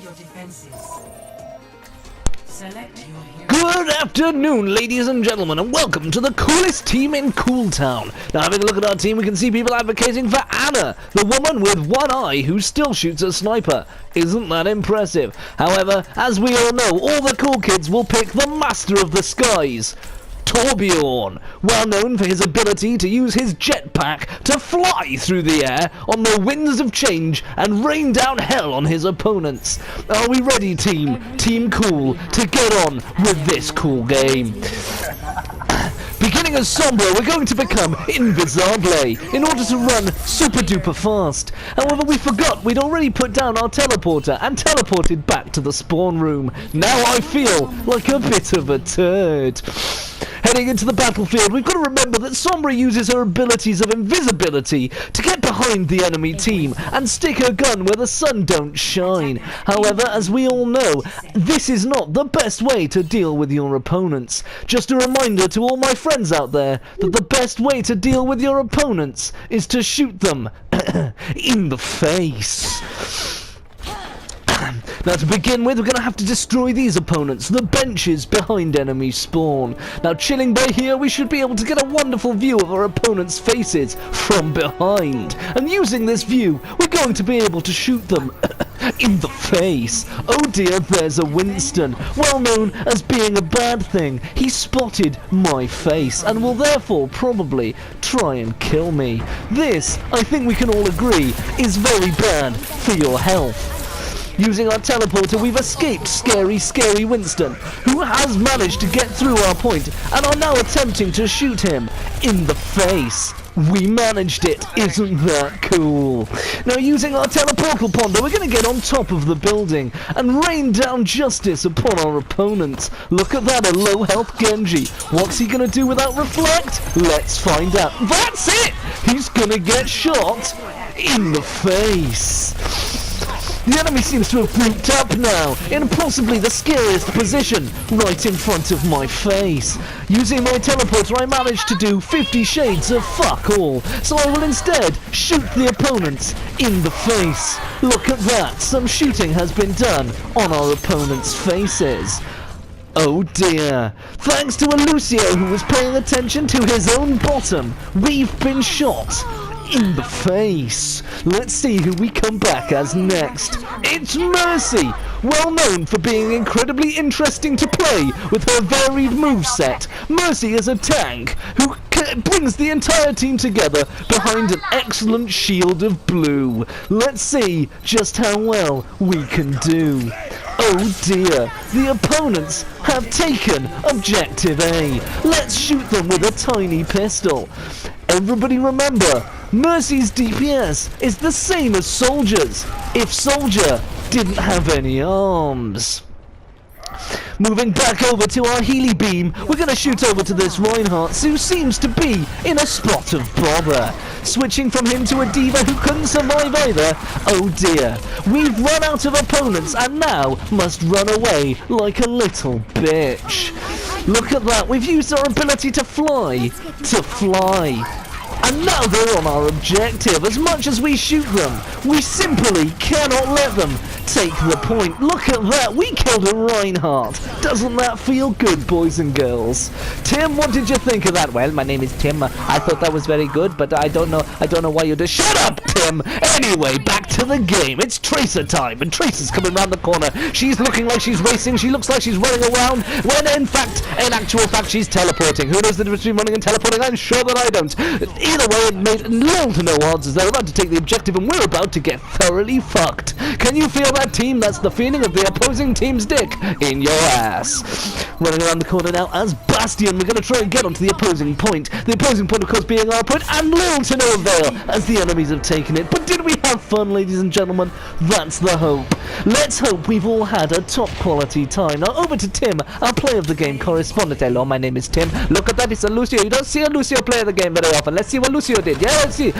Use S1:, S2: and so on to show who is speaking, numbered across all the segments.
S1: your defenses. Select your hero.
S2: Good afternoon, ladies and gentlemen, and welcome to the coolest team in Cool Town. Now, having a look at our team, we can see people advocating for Anna, the woman with one eye who still shoots a sniper. Isn't that impressive? However, as we all know, all the cool kids will pick the Master of the Skies, Torbjorn, well known for his ability to use his jetpack to fly through the air on the winds of change and rain down hell on his opponents. Are we ready, team? Team Cool, to get on with this cool game. Beginning as Sombra, we're going to become Invisible in order to run super duper fast. However, we forgot we'd already put down our teleporter and teleported back to the spawn room. Now I feel like a bit of a turd. Heading into the battlefield, we've got to remember that Sombra uses her abilities of invisibility to get behind the enemy team and stick her gun where the sun don't shine. However, as we all know, this is not the best way to deal with your opponents. Just a reminder to all my friends out there that the best way to deal with your opponents is to shoot them in the face. Now, to begin with, we're going to have to destroy these opponents, the benches behind enemy spawn. Now, chilling by here, we should be able to get a wonderful view of our opponents' faces from behind. And using this view, we're going to be able to shoot them in the face. Oh dear, there's a Winston, well known as being a bad thing. He spotted my face and will therefore probably try and kill me. This, I think we can all agree, is very bad for your health. Using our teleporter, we've escaped scary Winston, who has managed to get through our point and are now attempting to shoot him in the face. We managed it, isn't that cool? Now, using our teleportal ponder, we're going to get on top of the building and rain down justice upon our opponents. Look at that, a low health Genji. What's he going to do without reflect? Let's find out. That's it! He's going to get shot in the face. The enemy seems to have grouped up now, in possibly the scariest position, right in front of my face. Using my teleporter, I managed to do 50 shades of fuck all, so I will instead shoot the opponents in the face. Look at that, some shooting has been done on our opponents' faces. Oh dear. Thanks to a Lucio who was paying attention to his own bottom, we've been shot in the face. Let's see who we come back as next. It's Mercy, well known for being incredibly interesting to play with her varied moveset. Mercy is a tank who brings the entire team together behind an excellent shield of blue. Let's see just how well we can do. Oh dear, the opponents have taken Objective A. Let's shoot them with a tiny pistol. Everybody remember, Mercy's DPS is the same as Soldier's, if Soldier didn't have any arms. Moving back over to our Healy Beam, we're going to shoot over to this Reinhardt, who seems to be in a spot of bother. Switching from him to a diva who couldn't survive either. Oh dear, we've run out of opponents and now must run away like a little bitch. Look at that, we've used our ability to fly. And now they're on our objective. As much as we shoot them, we simply cannot let them take the point. Look at that, we killed a Reinhardt. Doesn't that feel good, boys and girls? Tim, what did you think of that?
S3: Well, my name is Tim. I thought that was very good, but I don't know why you did.
S2: Shut up, Tim! Anyway, back to the game. It's Tracer time, and Tracer's coming round the corner. She's looking like she's racing. She looks like she's running around, when in actual fact, she's teleporting. Who knows the difference between running and teleporting? I'm sure that I don't. Either way, it made little to no odds as they're about to take the objective, and we're about to get thoroughly fucked. Can you feel that, team? That's the feeling of the opposing team's dick in your ass. Running around the corner now as Bastion, we're going to try and get onto the opposing point. The opposing point, of course, being our point, and little to no avail as the enemies have taken it. But did we have fun, ladies and gentlemen? That's the hope. Let's hope we've all had a top quality time. Now over to Tim, our play of the game correspondent.
S3: Hello, my name is Tim. Look at that, it's a Lucio. You don't see a Lucio play the game very often. Let's see what Lucio did. Yeah, let's see.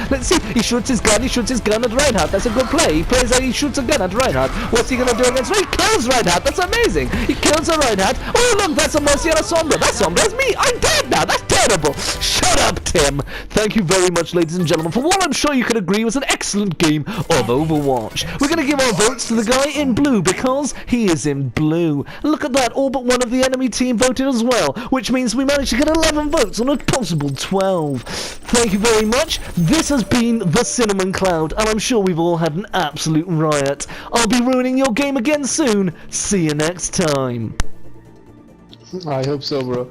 S3: He shoots his gun at Reinhardt. That's a good play. He shoots a gun at Reinhardt. What's he gonna do against? He kills Reinhardt. That's amazing. He kills a Reinhardt. Oh look, that's a Mercy and a Sombra. That's me. I'm dead now. That's terrible. Shut up,
S2: Tim. Thank you very much, ladies and gentlemen, for what I'm sure you can agree was an excellent game of Overwatch. We're going to give our votes to the guy in blue because he is in blue. Look at that, all but one of the enemy team voted as well, which means we managed to get 11 votes on a possible 12. Thank you very much. This has been the Cinnamon Cloud, and I'm sure we've all had an absolute riot. I'll be ruining your game again soon. See you next time.
S1: I hope so, bro.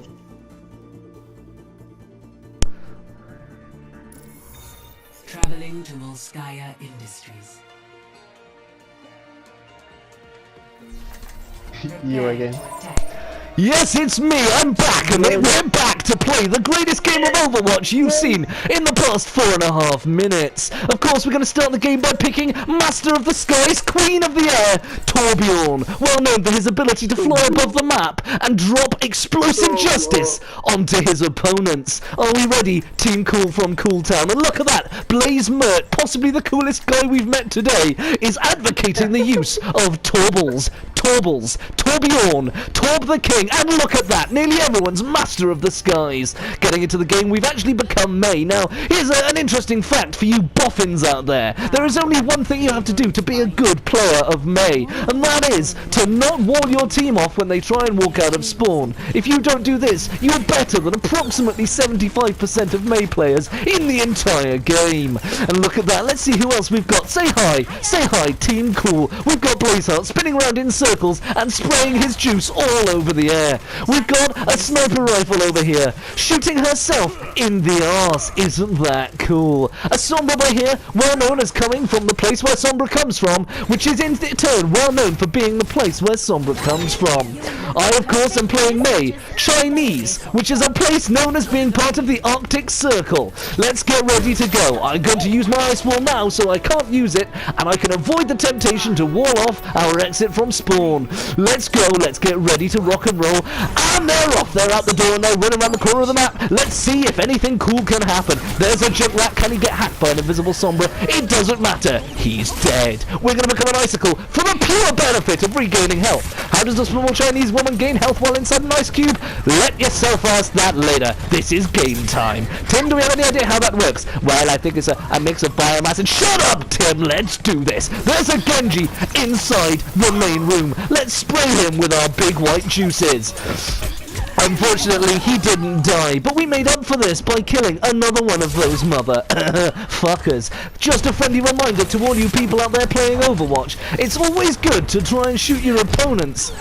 S4: Traveling to Volskaya Industries.
S1: You again.
S2: Yes, it's me, I'm back, and we're back to play the greatest game of Overwatch you've seen in the past 4.5 minutes. Of course, we're going to start the game by picking Master of the Skies, Queen of the Air, Torbjorn, well known for his ability to fly above the map and drop explosive justice onto his opponents. Are we ready, Team Cool from Cool Town? And look at that, Blaze Mert, possibly the coolest guy we've met today, is advocating the use of Torbjorn, Torb the King, and look at that, nearly everyone's Master of the Skies. Getting into the game, we've actually become Mei. Now, here's an interesting fact for you boffins out there. There is only one thing you have to do to be a good player of Mei, and that is to not wall your team off when they try and walk out of spawn. If you don't do this, you're better than approximately 75% of Mei players in the entire game. And look at that, let's see who else we've got. Say hi, Team Cool. We've got Blazeheart spinning around in circles and spraying his juice all over the air. We've got a sniper rifle over here, shooting herself in the arse. Isn't that cool? A Sombra by here, well known as coming from the place where Sombra comes from, which is in turn well known for being the place where Sombra comes from. I, of course, am playing Mei, Chinese, which is a place known as being part of the Arctic Circle. Let's get ready to go. I'm going to use my ice wall now, so I can't use it, and I can avoid the temptation to wall off our exit from spawn. Let's go, let's get ready to rock and roll. And they're off, they're out the door, and they're running around the corner of the map. Let's see if anything cool can happen. There's a Junkrat, can he get hacked by an invisible Sombra? It doesn't matter, he's dead. We're going to become an icicle for the pure benefit of regaining health. How does a small Chinese woman gain health while inside an ice cube? Let yourself ask that later. This is game time. Tim, do we have any idea how that works? Well, I think it's a mix of biomass and... Shut up, Tim! Let's do this. There's a Genji inside the main room. Let's spray him with our big white juices. Unfortunately, he didn't die, but we made up for this by killing another one of those mother fuckers. Just a friendly reminder to all you people out there playing Overwatch, it's always good to try and shoot your opponents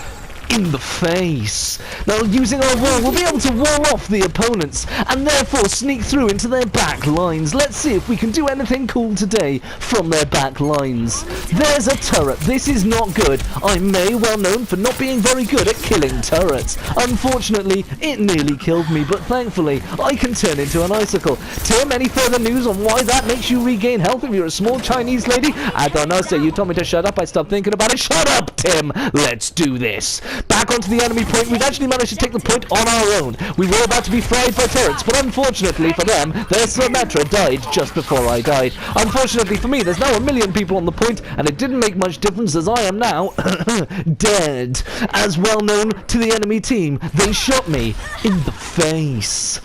S2: in the face. Now, using our wall, we'll be able to wall off the opponents and therefore sneak through into their back lines. Let's see if we can do anything cool today from their back lines. There's a turret. This is not good. I'm Mei, well known for not being very good at killing turrets. Unfortunately, it nearly killed me, but thankfully, I can turn into an icicle. Tim, any further news on why that makes you regain health if you're a small Chinese lady? I don't know, sir. You told me to shut up. I stopped thinking about it. Shut up, Tim. Let's do this. Back onto the enemy point. We've actually managed to take the point on our own. We were about to be fried by turrets, but unfortunately for them, their Symmetra died just before I died. Unfortunately for me, there's now 1 million people on the point, and it didn't make much difference as I am now dead. As well known to the enemy team, they shot me in the face.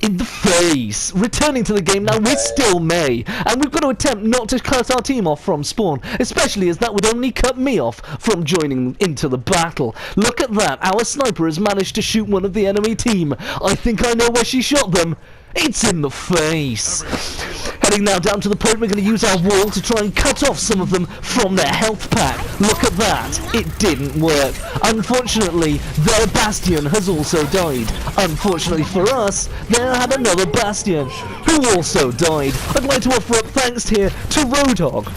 S2: In the face. Returning to the game now, we're still Mei, and we've got to attempt not to cut our team off from spawn, especially as that would only cut me off from joining into the battle. Look at that, our sniper has managed to shoot one of the enemy team. I think I know where she shot them. It's in the face. Heading now down to the point, we're going to use our wall to try and cut off some of them from their health pack. Look at that. It didn't work. Unfortunately, their Bastion has also died. Unfortunately for us, they had another Bastion who also died. I'd like to offer up thanks here to Roadhog,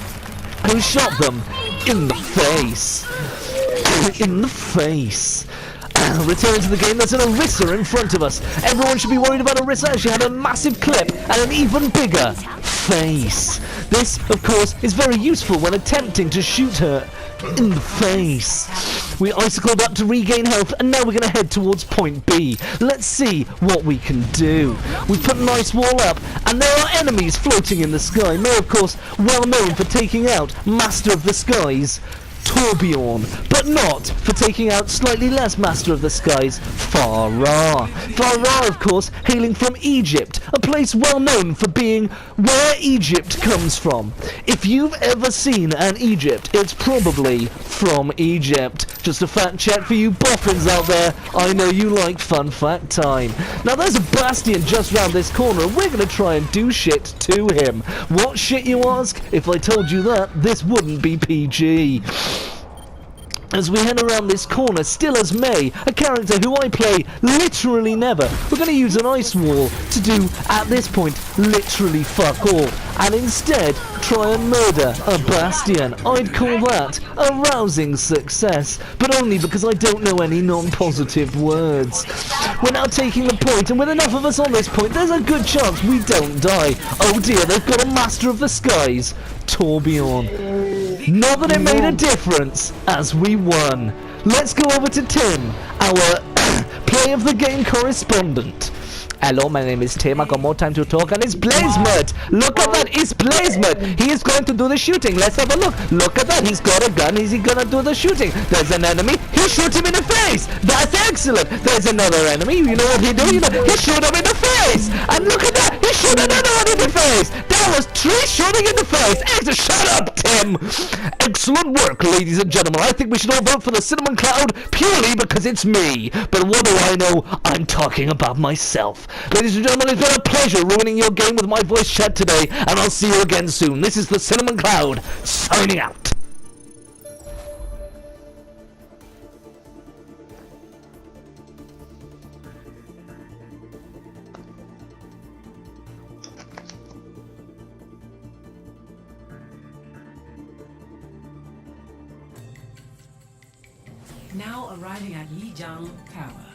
S2: who shot them in the face. In the face. Returning to the game, there's an Orisa in front of us. Everyone should be worried about Orisa as she had a massive clip and an even bigger face. This, of course, is very useful when attempting to shoot her in the face. We icicled up to regain health, and now we're going to head towards point B. Let's see what we can do. We've put a nice wall up, and there are enemies floating in the sky. Mei, of course, well known for taking out Master of the Skies, Torbjorn, but not for taking out slightly less Master of the Skies, Farah. Farah, of course, hailing from Egypt, a place well known for being where Egypt comes from. If you've ever seen an Egypt, it's probably from Egypt. Just a fact check for you boffins out there. I know you like fun fact time. Now there's a Bastion just round this corner, and we're gonna try and do shit to him. What shit, you ask? If I told you that, this wouldn't be PG. As we head around this corner, still as May, a character who I play literally never, we're going to use an ice wall to do, at this point, literally fuck all, and instead try and murder a Bastion. I'd call that a rousing success, but only because I don't know any non-positive words. We're now taking the point, and with enough of us on this point, there's a good chance we don't die. Oh dear, they've got a Master of the Skies, Torbjorn. Not that it made a difference, as we won. Let's go over to Tim, our play of the game correspondent. Hello, my name is Tim. I got more time to talk, and it's Blazemert. Look at that, it's Blazemert. He is going to do the shooting. Let's have a look. Look at that, he's got a gun. Is he gonna do the shooting? There's an enemy. He shot him in the face. That's excellent. There's another enemy. You know what he do? He shot him in the face. And look at that, he shot another one in the face. That was 3 shooting in the face. Shut up, Tim. Excellent work, ladies and gentlemen. I think we should all vote for the Cinnamon Cloud purely because it's me. But what do I know? I'm talking about myself. Ladies and gentlemen, it's been a pleasure ruining your game with my voice chat today, and I'll see you again soon. This is the Cinnamon Cloud, signing out.
S4: Now arriving at Lijiang Tower.